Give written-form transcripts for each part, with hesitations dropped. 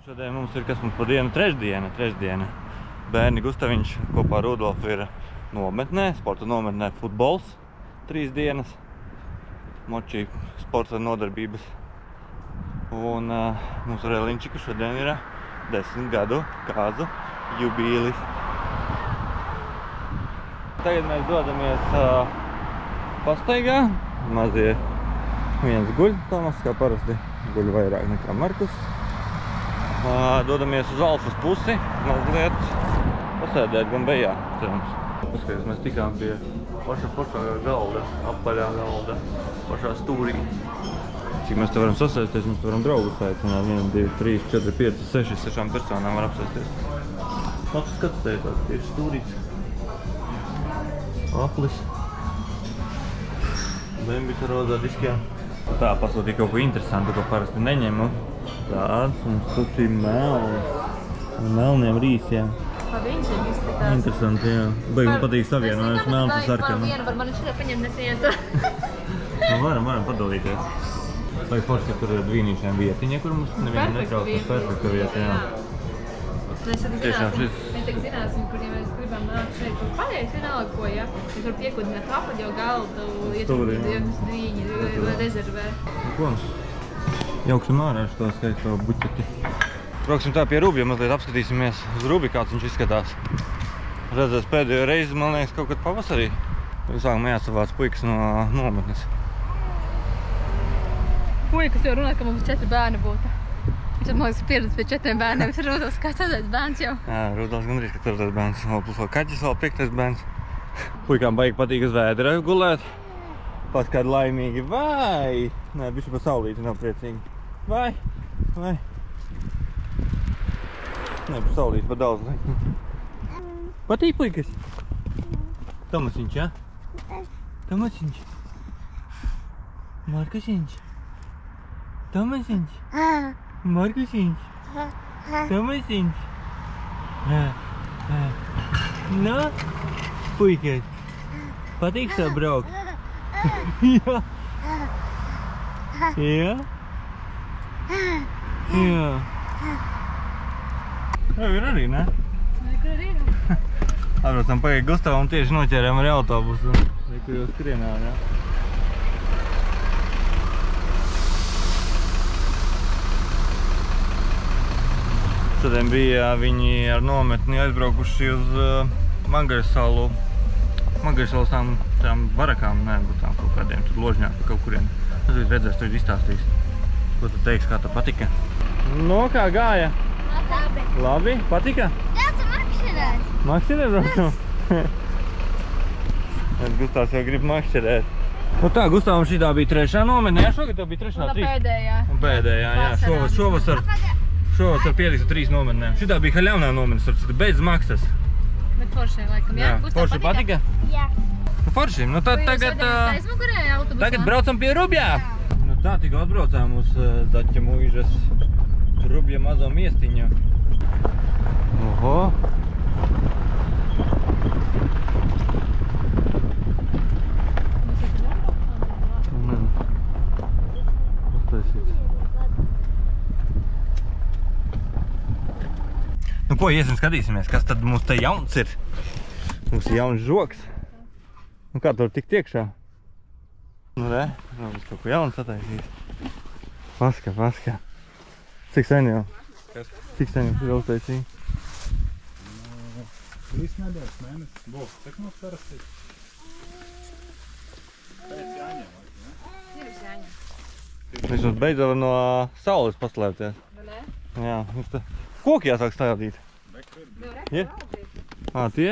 Šodien mums ir, kas mums pa dienu, trešdiena. Bērni Gustaviņš kopā ar Rudolfu ir nometnē, sporta nometnē futbols 3 dienas. Močī sporta nodarbības. Un mums ar Elinčiku šodien ir 10 gadu kāzu jubilejs. Tagad mēs dodamies pastaigā. Mazie viens guļ, Tomas, kā parasti guļ vairāk nekā Markus. Dodamies uz Alfas pusi, mazliet pasēdēt gan bejā, cerams. Paskaties, mēs tikām pie pašā galda, apaļā galda, pašā stūrī. Cik mēs te varam sasēsties, mēs te varam draugus aicināt. 1, 2, 3, 4, 5, 6, 6 personām var apsēsties. Labs skats te ir tāds tieši stūrīts. Aplis. Bembis ar rozā diskajā. Tā, pasūtīja kaut ko interesantu, ko parasti neņemu. Tāds mums suši melns. Melniem rīsiem. Viņš ir izskatās. Interesanti, jā. Baigi patīk savienojums, melns un sarkana. Vienu var man šitā paņemt nesaiet. Varam padalīties. Lai forši, ka tur ir dvīnīšiem vietiņa, kur mums nevienu netrauc. Perfekta vieta, jā. Mēs tagad zināsim, kur, ja mēs gribam nākt šeit kaut paļais, vienalga ko, ja? Mēs varam piekudināt apaļo galdu, iet dvīņi vai rezervē. Ko? Jauksim ārā šo skaisto buķeti. Brauksim tā pie Rubja, mazliet apskatīsimies uz Rubi, kāds viņš izskatās. Redzēs pēdējo reizi, man liekas, kaut kad pavasarī. Sākumā jāsavāc puikas no nometnes. Puikas jau runā, ka mums 4 bērni būtu. Viņš man liekas pieredz pie 4 bērniem. Es Rudolfs kā 4. bērns jau. Jā, Rudolfs gandrīz, ka 4. bērns. Plus vēl kaķis, vēl 5. bērns. Puikām baigi patīk uz vēdera gulēt. Pats kādi laimīgi. Vai! Nē, bišķi pa saulīti nav priecīgi. Vai! Vai! Nē, pa saulīti pa daudz laimīgi. Patīk puikas? Tomasiņš, jā? Tomasiņš. Markusiņš. Tomasiņš. Markusiņš. Tomasiņš. Nu, puikas, patīk savu braukt? Jā. Jā? Jā. Jau ir arī, ne? Kur arī ir? Atbraucam pagaid Gustavam tieši noķērām ar autobusu. Kur jau skrienā, jā? Šodien bija viņi ar nometni aizbraukuši uz Magaļsalu. Magaļsalas tām barakām, tām kaut kādiem tur ložņām pa kaut kuriem. Es redzēs, tu izstāstīs. Ko tu teiks, kā tev patika? No, kā gāja? Labi. Labi? Patika? Braucam makšķerēt. Makšķerēt braucam? Gustavs jau grib makšķerēt. Nu tā, Gustavam šitā bija 3. nometne. Jā, šogad tev bija 3. Un pēdējā. Un pēdējā, jā. Šovasar pieliks 3 nometnēm. Šitā bija haļaunā nometne, bez maksas. Bet foršiem laikam, jā? Forši patika? Jā. Forši. Nu tad tagad braucam pie Rubjā. Nu tā, tikko atbraucām uz Zaķa Muižas Rubja mazo miestiņu. Oho. Nu ko, iesim skatīsimies, kas tad mums te jauns ir. Mums ir jauns žoks. Nu kā tur tikt iekšā? Nu re, mums kaut ko jauns sataisīs. Paska. Cik sen jau? Cik sen jau uztaisīja? 3 nedēļas mēnesis būs. Cik mums parastīt? Pēc jāņem, vai? Pirms jāņem. Mēs mums beidzot no saules paslēpties. Vai ne? Jā, mums te koki jāsāk stādīt. Ir? Tie?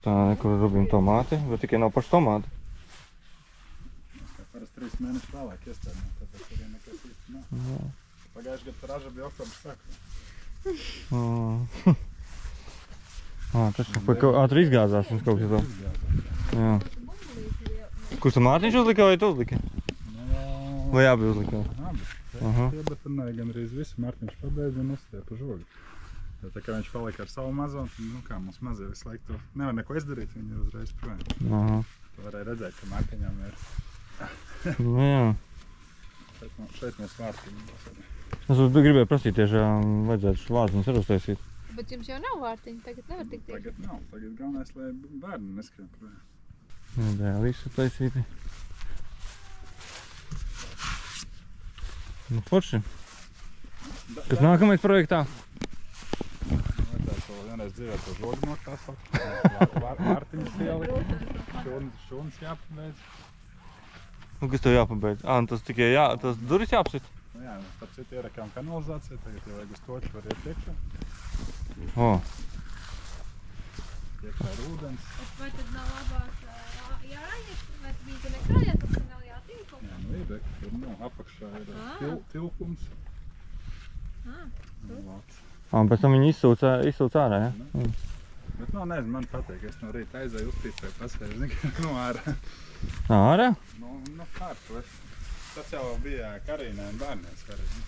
Tā, kur Rubim tomāti, bet tikai nav paši tomāti. Mēs kā parasti 3 mēneši vēlāk iestādījām, tāpēc arī nekas īsti nav. Pagājuši gadu raža bija oktobrs sākumā. Tur izgāzās mums kaut kas vēl. Jā. Kurš tu Mārtiņš uzlika vai tu uzliki? Vai abi uzlika? Abi. Iebetonēja gan arī visu. Mārtiņš pabeidza un uzstēja pa žogu. Tā kā viņš palika ar savu mazo, nu kā mums mazie visu laiku to nevar neko izdarīt, viņi ir uzreiz projām. Tu varēja redzēt, ka Mārtiņām ir. Nu jā. Šeit mums Mārtiņi būs arī. Es gribēju prasīt, tiešām vajadzētu vārtiņus arī uztaisīt. Bet jums jau nav vārtiņi, tagad nevar tikt tieši. Tagad nav, tagad galvenais, lai bērni neskrien projām. Dēlīši taisīti. Nu, forši. Kas nākamais projektā? Vajadzētu vēl vienreiz dzīvēt to žogu nokāsot. Vārtiņus ielikt. Šuns jāpabeidz. Nu, kas tev jāpabeidz? Tas tikai tas duris jāapsit? Nu jā, mēs starp citu ierakām kanalizāciju, tagad jau vajag uz toču var iet iekšā. Iekšā ir ūdens. Vai tad nav labāk jāiet, vai bija nekrājāt, tad nav jātīkums? Jā, nu ir, tur apakšā ir tilpums. Pēc tam viņi izsūc ārā, ja? Bet nu, nezinu, man patīk, es no rīta aizēju uzpīpēju, pasēju, nu ārā. Ārā? Nu, kārtu. Tas jau bija Karīnai un bērnēs Karīnai.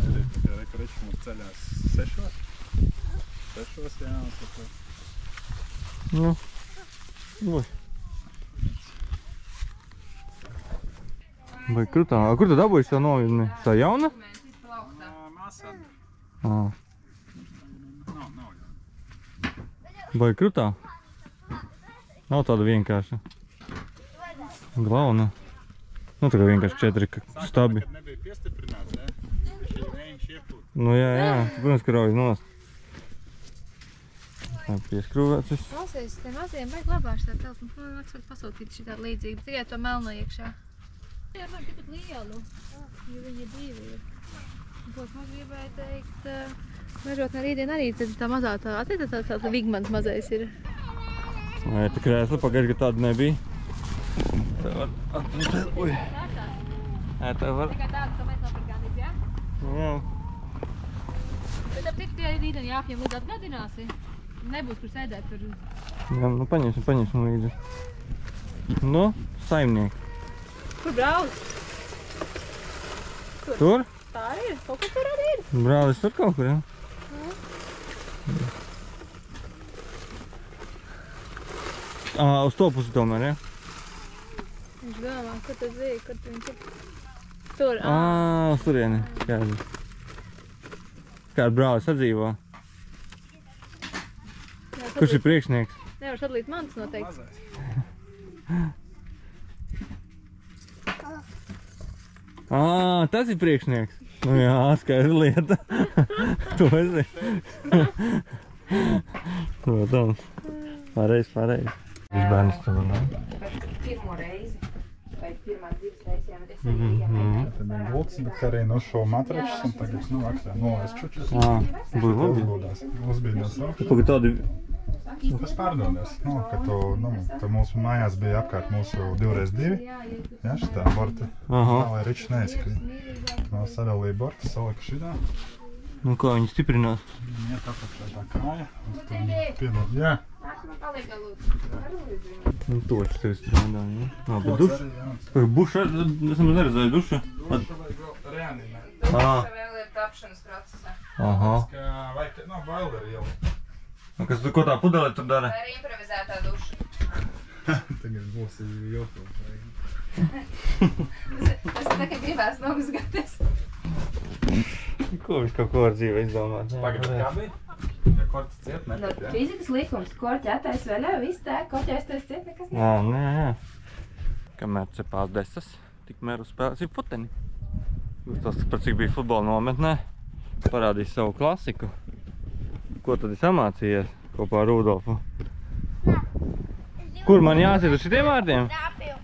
Rīt, bet rekurečs mums ceļās 6. 6, jā, un tad... Nu, ui. Vai krutā? Kur tu dabūji šo noviedni? Tā jauna? Māsā. Nav jauna. Vai krutā? Nav tāda vienkārša. Glauna. Nu, tā kā vienkārši 4 stabi. Kad nebija piestiprināts, ne? Viņš iepūt. Nu, jā. Protams, ka rauj nost. Tā pieskrūvēts viss. Klausies, te maziem vajag labāk tā telefonu. Man liekas, var pasūtīt šitā līdzīga. Tikai to melno iekšā. Jā, man tikpat lielu. Jo viņi 2 ir. Ko es man gribēju teikt, mežotnē rītdien arī tā mazā tā atceitās tāds Vigmans mazais ir. Vai tā krēsla pagaidu, ka tāda nebija? Tā var atmutēt, ui. Jā, tā var. Tikai tādu, ka mēs nopirkāmies, jā? Jā. Bet ap tik tie rītdien jāapņem līdz atgādināsi. Nebūs, kur sēdēt tur. Jā, nu paņemsim līdzi. Nu, saimnieki. Kur brauc? Tur? Tā ir, kaut kur tur arī ir. Brālis tur kaut kur, jā? Uz to pusi tomēr, jā? Viņš domā, kur tas bija, kur viņš ir. Tur, Uz turieni, kādi. Kāda brālis sadzīvo? Kurš ir priekšnieks? Nevar sadalīt mantas noteikti. Tas ir priekšnieks. Nu jā, skaidra lieta. To es zinu. Protams. Pareizi. Viņš bērnis tur runā. Pirmo reizi. Vai pirmās 2 reizes, bet es arī Tad ir gults, bet arī no šo matračus un tagad, nu, aktā nolaist čučus. Būs labi. Uzbīdās vēl. Pagad tādi... Tas pārdodies, nu, ka tu mūsu mājās bija apkārt mūsu 2x2, jā, šitā borta, tā, lai ričs neizkrīt. Vēl sadalīja borta, salika šitā. Nu kā viņi stiprinās? Viņa iet apakšā tā kāja, un tad viņi piedod, jā. Nu toči tev strādā, jā. Bet duša? Buša, es neredzēju duša. Duša vajag vēl reanimēt. Duša vēl ir tapšanas procesā. Vai, no, boileri jau. Kas tu ko tā pudelē tur dara? Tā ir improvizētā duša. Tagad būs YouTube. Tas ir tā, ka gribās nomazgāties. Ko viņš kaut ko var dzīvē izdomāt? Pagad, kā bija? Ja korķis ciet, No nepēc, jā? fizikas likums, korķi attais vaļā, viss tā, korķi aiztais ciet, nekas ne. Jā. Kamēr cepās desas, tikmēr uzspēlēsim futeni. Tas, par cik bija futbola nometnē, parādīs savu klasiku. Ko tad es amācījies kopā ar Rudolfu? Kur man jāsiet uz šitiem vārtiem? Trāpju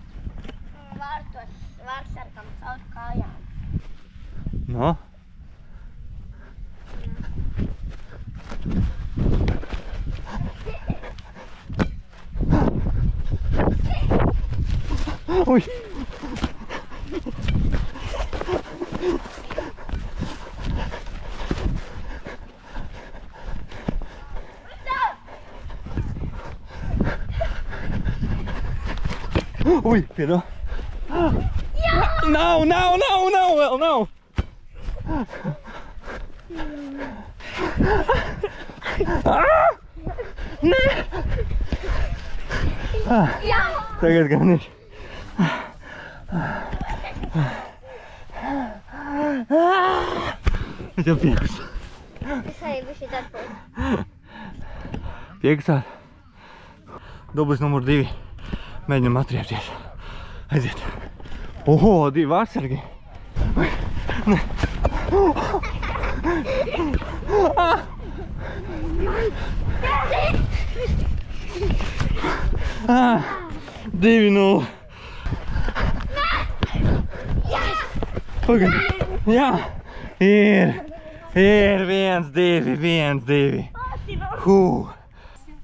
vārtsarkam caur kājām. No? Ui! Ui, piedod. Nav, vēl nav. Nē! Tagad gan ir. Es jau piekusā. Es arī bišķi atpūtu. Piekusā. Dublis numur 2. Mēģinam atriepties. Aiziet. Oho, 2 vārtsargi. Ah, 2-0. Pagad. Jā. Ir 1, 2, 1, 2.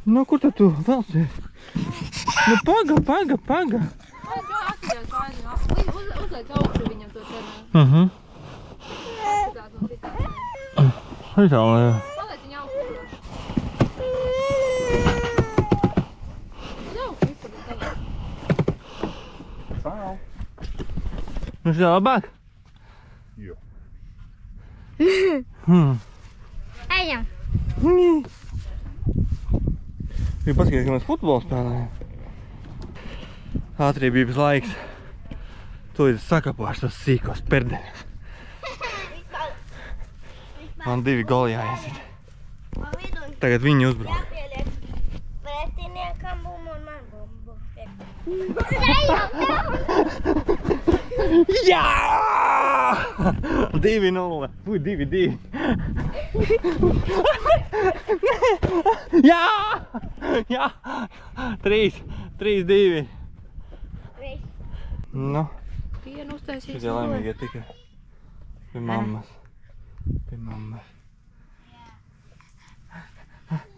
Nu, kur tad tu vēl sēdi? Nu, paga. Uzliec augšu viņam to trenā. Šitā, jā. Paliec viņu augšu. Uz augšu vispār tagad. Čau. Nu, šitā labāk? Jo. Ejam. Gribu paskatīties, ka mēs futbolu spēlējam. Ātrībības laiks. Tūlīt sakapāšu tos sīkos perdeļus. Man 2 goli jāiesit. Tagad viņi uzbrauc. Jāpieliek pretiniekam bumbu un man bumbu. Jā! 2-0. Fui, 2-2. Jā! Jā! 3-2. Nu, Pienu uztaisīs. šitie laimīgie tikai pie mammas.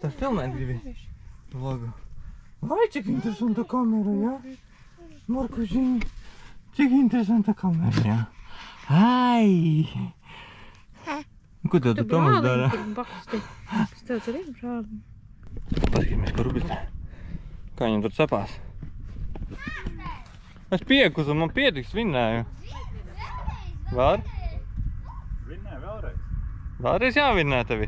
Tā filmēt gribi vlogu. Vai, cik interesanta kamera, jā? Markužiņ, cik interesanta kamera, jā? Ai! Ko tev tu Tomas dara? Es tev tur ir brāli. Paskatīsimies, kur Rubis. Kā viņam tur cepās? Es piekusu, man pietiks, vinnēju. Var? Vinnē vēlreiz. Vēlreiz jāvinnē tevi.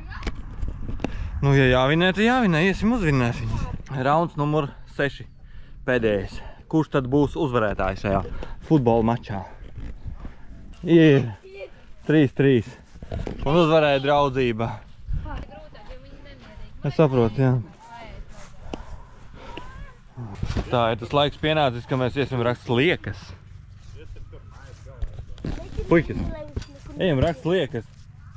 Nu, ja jāvinnē, tad jāvinnē, iesim uzvinnēsim. Rauns numur 6. Pēdējais. Kurš tad būs uzvarētājs šajā futbola mačā? Ir 3-3. Un uzvarēja draudzība. Es saprotu, jā. Tā ir tas laiks pienācis, ka mēs iesim rakst liekas. Puikas, ejam rakst liekas.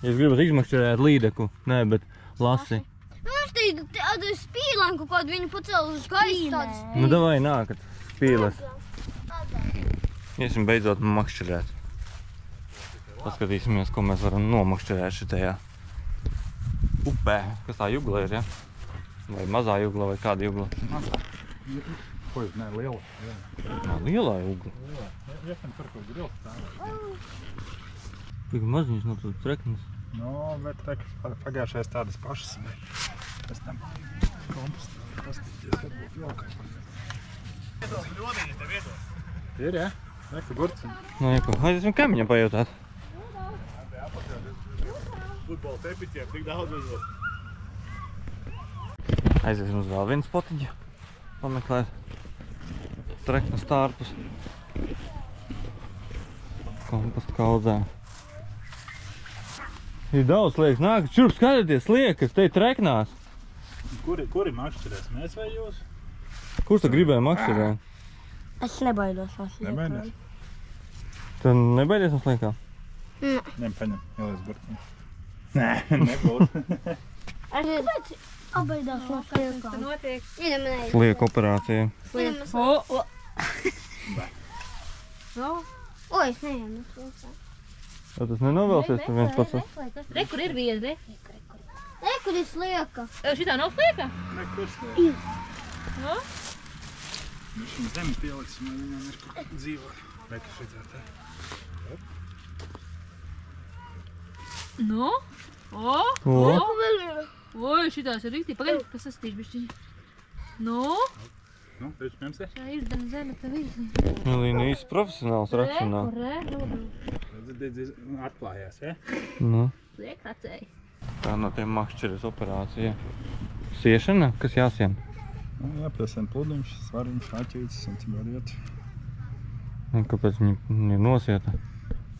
Ja jūs gribat izmakšķerēt līdeku, nē, bet lasi. Mums tādu spīlanku, kādu viņu pacēl uz gaisa. Nu, davai nākat, spīles. Iesim beidzot makšķerēt. Paskatīsimies, ko mēs varam nomakšķerēt šitajā upē. Kas tā jugla ir, ja? Vai mazā jugla, vai kāda jugla? Mazā. Ko jūs, nē, liela. Nā, lielā jugla. Iesim tur, ko grils stāvēt. Tik maziņš no tur treknes. Nu, bet pagājušais tādas pašas. Pēc tam kompostu. Pastīties, varbūt vēl kaut ko. Ir, ja? Reku gurci. Nu, jeko, aiziesim kaimiņam pajautāt. Futbola tepiķiem tik daudz uzvod. Aiziesim uz vēl vienu spotiņu. Pameklēt treknes tārpus. Kompostu kaudzē. Ir daudz liekas, nāk, čurp skatieties liekas, te ir treknās. Kuri makšķerēs, mēs vai jūs? Kurš tu gribēja makšķerēt? Es nebaidos no sliekām. Nebaidies? Tu nebaidies no sliekām? Ņem, paņem, ielies burtiņu. Nē, nebūs. Kāpēc apbaidās no sliekām? Notiek. Iedomājies. Slieku operācija. No? O, es nevienu no sliekām. Jo tas nenovēlsies, tu viens pats. Re, kur ir viena, re? Re, kur ir slieka? Šitā nav slieka? Nekur sliek. No? Viņš zemi pieliksim, lai viņam ir kur dzīvot. Reku šitā te. No? O? O? Oi, šitās ir rīktī. Pagaid, pasastīšu bišķiņi. No? Nu, tieši ņemsi? Šā izdana zeme tev izlī. Līna īsti profesionāls rakšanā. Re, Redzi, atklājās, ja? Nu. Liek racēji. Tā no tiem makšķeres operācija. Siešana? Kas jāsien? Nu, jāpiesien pludiņš, svariņš, aķītis un cik var iet. Un kāpēc viņa ir nosieta?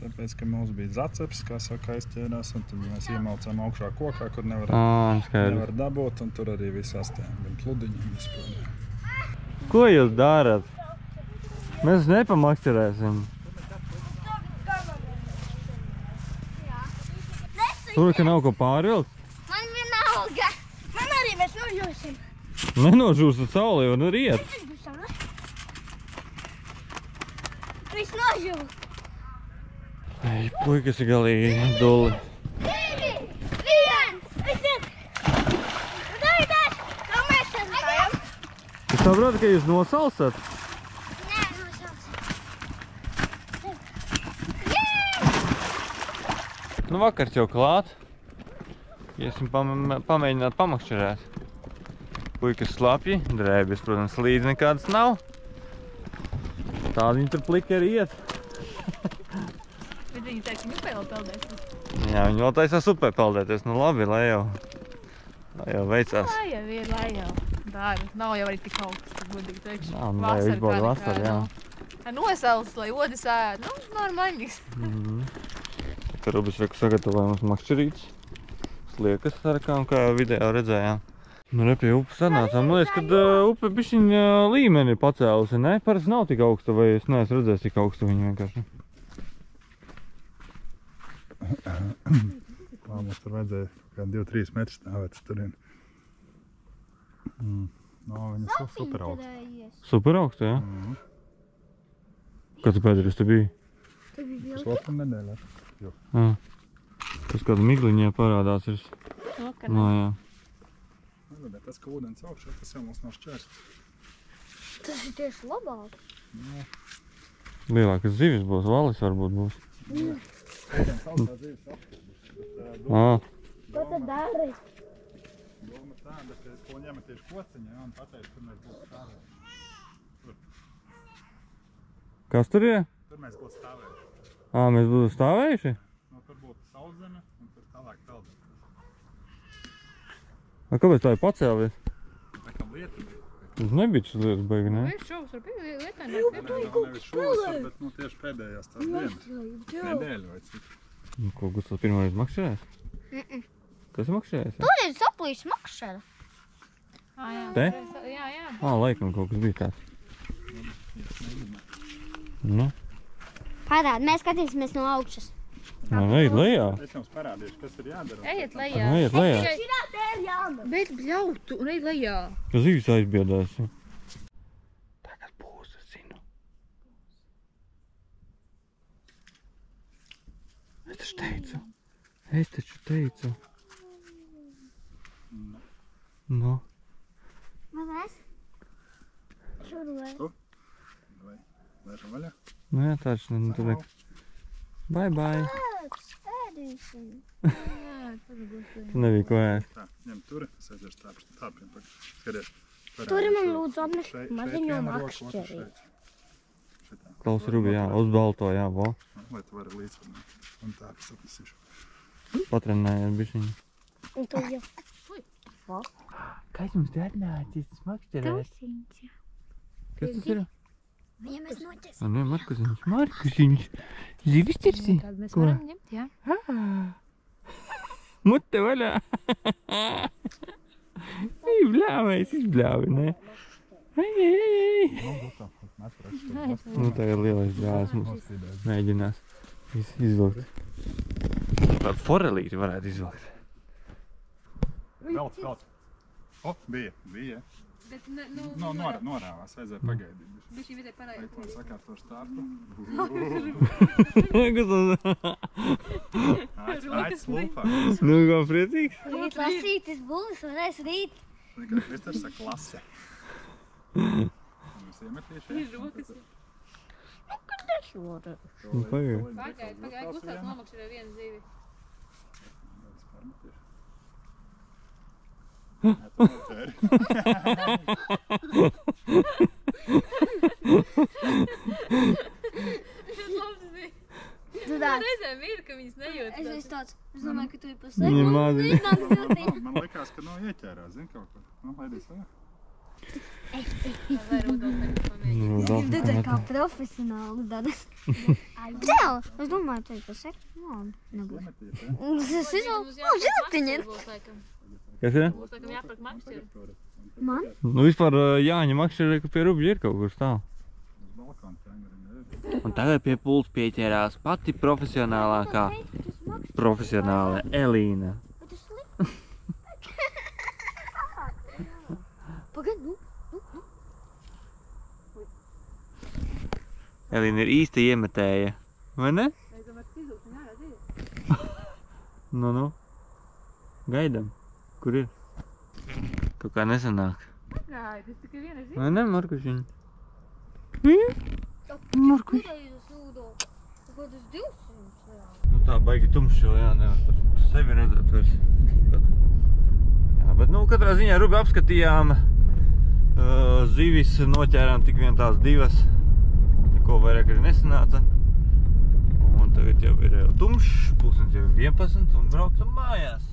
Tāpēc, ka mums bija zaceps, kā saka, aizķērās, un tad mēs iemalcām augšā kokā, kur nevar dabūt, un tur arī viss astējām, gan pludiņi vispār. Ko jūs darat? Mēs nepamakšķerēsim. Tur, ka nav ko pārvilkt? Man vienalga. Man arī mēs nožūsim. Nenožūstat saulē, var riet. Viss nožūs. Ei, puikas ir galīgi duli. 2, 1, aiziet! Daidies! Kā mēs sazinājuam? Jūs saprotat, ka jūs nosalsat? Nē, nosalsim. Nu, vakars jau klāt. Iesim pamēģināt pamakšķerēt. Puikas slapji, drēbes, protams, līdz nekādas nav. Tādi viņi tur pliki arī iet. Bet viņi teica, ka upē vēl peldēsies. Jā, viņi vēl taisās upē peldēties. Nu labi, lai jau veicās. Lai jau ir, lai jau. Dāri, nav jau arī tik augsts, tad godīgi teikšu. Jā, nu lai jau izbauda vasaru, jā. Nosals, lai odis ēd, nu, normāļīgs. Tur Rubis reku sagatavoja mums makšķerītes. Sliekas sarakām, kā video redzējām. Nu, re pie upes sanācām. Man liekas, kad upe bišķiņ līmeni ir pacēlusi, ne? Parasti nav tik augsta, vai es neesmu redzējis tik augstu viņu vienkārši. Mums tur vajadzēja kā 2-3 metri stāvēt turien. No, viņa super augsta. Super augsta, jā? Kad tu pēdējais te biji? Pusotru nedēļu. Tas kāda migliņā parādās ir. No, jā. Bet tas, ka ūdens augšā, tas jau mums nav šķērsts. Tas ir tieši labāk. Lielākas zivis būs, valis varbūt būs. Sausā zivis apkārt. Ko tad dari? Doma tāda, ka es ko ņematīšu kociņā un pateicu, tur mēs būtu stāvējuši. Kas tur ir? Tur mēs būtu stāvējuši. Mēs būtu stāvējuši? No, tur būtu sauszeme un tur tālāk peldēt. Kāpēc tā ir pacēlies? Tā kā lieta bija. Tas nebija šis lietas baigi, ne? Viņš šovs bija lietaini. Nav nevis šovasar, bet tieši pēdējās tās dienas. Nedēļu vai cik. Ko, Gustavs pirmoreiz makšķerēs? Kas ir makšķerēs? Tur ir saplīs makšķera. Te? Jā. Laikam kaut kas bija tāds. Nu? Parād, mēs skatīsimies no augšas. Ejiet lejā. Es jums parādīšu, kas ir jādara. Ejiet lejā. Ejiet lejā. Širā te ir jāma. Bet bļautu un ej lejā. Kas zīvis aizbiedās? Tagad būs, es zinu. Es taču teicu. Nu. Mazais? Šurvai. Vai, lēšam vaļā? Nu jā, taču, nu tad... Bye, bye. Ēdīsim. Tu nebija ko ēst. Tā, ņem turi, es aizvēršu tāpiem. Skaties. Turi man lūdzu atnest maziņo makšķeri. Klaus Rubi, jā, uz balto, jā, vo. Lai tu vari līdzsvarnāt. Un tāpēc atnesīšu. Patrenējies bišķiņu. Un tu jau. Kas mums te atnācis makšķerēt? Tausiņš. Kas tas ir? Viņam mēs noķers. Ne, Markusiņš. Zivis ķersi? Tad mēs varam ņemt, jā. Mute vaļā. Izbļāvējis, ne? Ei. Nu, tagad lielais brālis mums mēģinās izvilkt. Tādu forelīti varētu izvilkt. Velc. O, bija. Bet, nu, norāvās, vajadzēja pagaidīt. Bišķi vajadzēja parādīt. Lai sakārto startu. Aiz slūpā. Nu, kā priecīgs? Rīt lasītis bulis varēs rīt. Kā Kristers saka, klase. Mēs iemetīšu. Ir rokas. Kad es varu? Pagaid, Gustavs nomakšķerē vienu zīvi. Reizēm ir, ka viņas nejūt. Es esmu tāds, es domāju, ka tu ir Viņa mazi. pasēdzi. Man likās, ka nav ieķērās, zin kaut ko. Nu, laidīs vaļā. Vai Rudolf tagad pamēģināt. Tu tā kā profesionāli dara. Jā, es domāju, tā ir tas ir. Nebūs. Tas ir jau ziltiņi ir. Kas ir? Būs laikam jāprak makšķeri. Man? Nu vispār Jāņa makšķeri, ka pie rubļa ir kaut kur stāv. Un tagad pie pults pieķērās pati profesionālākā profesionāla Elīna. Pagad, nu. Elīna ir īsta iemetēja, vai ne? Nu. Gaidam. Kur ir? Kaut kā nesanāk. Gaidi, es tikai viena zinu. Vai ne, Markušiņ? Kur ir sūdo? Kādas 200? Nu tā baigi tumšs jau, jā, nevar par sevi redzēt vairs. Jā, bet nu katrā ziņā rubi apskatījām, zivis noķērām tik vien tās 2. Neko vairāk arī nesanāca. Un tagad jau ir tumšs, pulkstens jau 11 un braucam mājās.